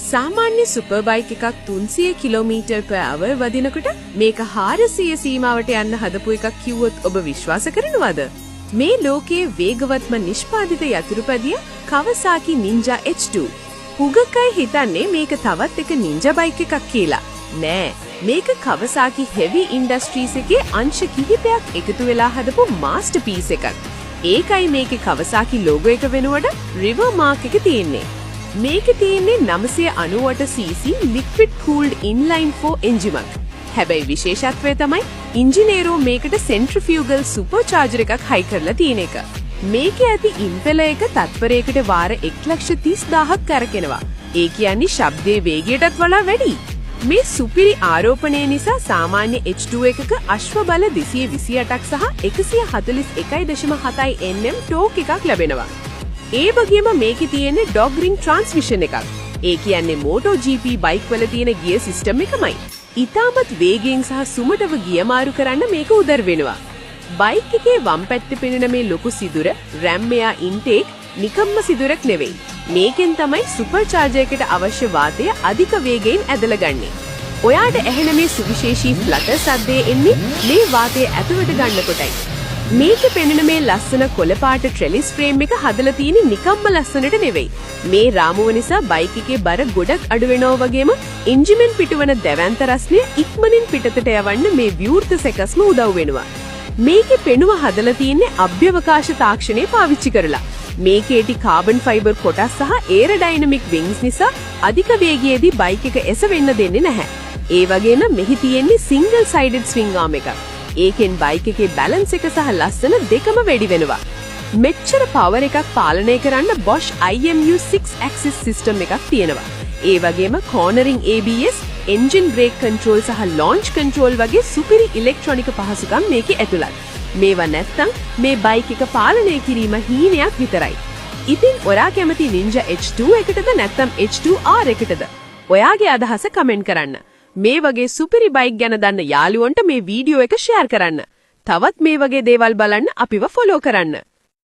සාමාන්‍ය super bike එකක් 300 km/h වදිනකොට මේක 400 සීමාවට යන්න හදපු එකක් කිව්වොත් ඔබ විශ්වාස කරනවද? මේ ලෝකයේ වේගවත්ම නිෂ්පාදිත යතුරුපැදිය Kawasaki Ninja H2. හුඟකයි හිතන්නේ මේක තවත් එක නින්ජා බයික් එකක් කියලා. නෑ, මේක Kawasaki Heavy Industries එකේ අංශ කිහිපයක් එකතු වෙලා හදපු මාස්ටර්පීස් එකක්. ඒකයි මේකේ Kawasaki logo එක වෙනුවට river mark එක තියෙන්නේ. මේකේ තියෙන්නේ 998cc liquid cooled inline 4 engine එකක්. හැබැයි විශේෂත්වය තමයි ඉංජිනේරෝ මේකට centrifugal supercharger එකක් හයි කරලා තියෙන එක. මේකේ ඇති ඉම්පෙලර් එක තත්පරයකට වාර 1,30,000ක් කරකිනවා. ඒ කියන්නේ ශබ්දයේ වේගයටත් වඩා වැඩි. මේ සුපිරි ආරෝපණය නිසා සාමාන්‍ය H2 එකක අශ්ව බල 228ක් සහ 141.7 Nm ටෝක් එකක් ලැබෙනවා. ඒ වගේම මේකේ තියෙන්නේ ඩොග් රින් ට්‍රාන්ස්මිෂන් එකක්. ඒ කියන්නේ MotoGP බයික් වල තියෙන ගියර් සිස්ටම් එකමයි. ඉතාමත් වේගයෙන් සහ සුමටව ගිය මාරු කරන්න මේක උදව් වෙනවා. බයික් එකේ වම් පැත්තේ පෙනෙන මේ ලොකු සිදුර RAM එයා ඉන්ටේක් නිකම්ම සිදුරක් නෙවෙයි. මේකෙන් තමයි සුපර් චාර්ජර් එකට අවශ්‍ය වාතය අධික වේගයෙන් ඇදලා ගන්නෙ. ඔයාට ඇහෙන මේ සුවිශේෂී ෆ්ලටර් සද්දේ එන්නේ මේ වාතය ඇතුළට ගන්න කොටයි. මේකේ පෙනෙන මේ ලස්සන කොළ පාට ට්‍රෙලිස් ෆ්‍රේම් එක හදලා තියෙන්නේ නිකම්ම ලස්සනට නෙවෙයි. මේ රාමුව නිසා බයික් එකේ බර ගොඩක් අඩු වෙනවා වගේම එන්ජිමෙන් පිටවන දැවැන්ත රස්නය ඉක්මනින් පිටතට යවන්න මේ ව්‍යූර්ත සැකස්ම උදව් වෙනවා. මේකේ පෙනුම හදලා තියෙන්නේ අභ්‍යවකාශ තාක්ෂණය පාවිච්චි කරලා. මේකේටි කාබන් ෆයිබර් කොටස් සහ ඒරෝඩයිනමික් වින්ග්ස් නිසා අධික වේගයේදී බයික් එක එසවෙන්න දෙන්නේ නැහැ. ඒ වගේම මෙහි තියෙන්නේ සිංගල් සයිඩඩ් ස්විංග් ආම් එකක්. ඒකෙන් බයික් එකේ බැලන්ස් එක සහ ලස්සන දෙකම වැඩි වෙනවා. මෙච්චර පවර් එකක් පාලනය කරන්න Bosch IMU 6 axis system එකක් තියෙනවා. ඒ වගේම cornering ABS, engine brake control සහ launch control වගේ සුපිරි ඉලෙක්ට්‍රොනික පහසුකම් මේකේ ඇතුළත්. මේවා නැත්තම් මේ බයික් එක පාලනය කිරීම හීනයක් විතරයි. ඉතින් ඔයා කැමති Ninja H2 එකටද නැත්නම් H2R එකටද? ඔයාගේ අදහස කමෙන්ට් කරන්න. මේ වගේ සුපිරි බයික් ගැන දන්න යාළුවන්ට මේ වීඩියෝ එක ෂෙයාර් කරන්න. තවත් මේ වගේ දේවල් බලන්න අපිව ෆලෝ කරන්න.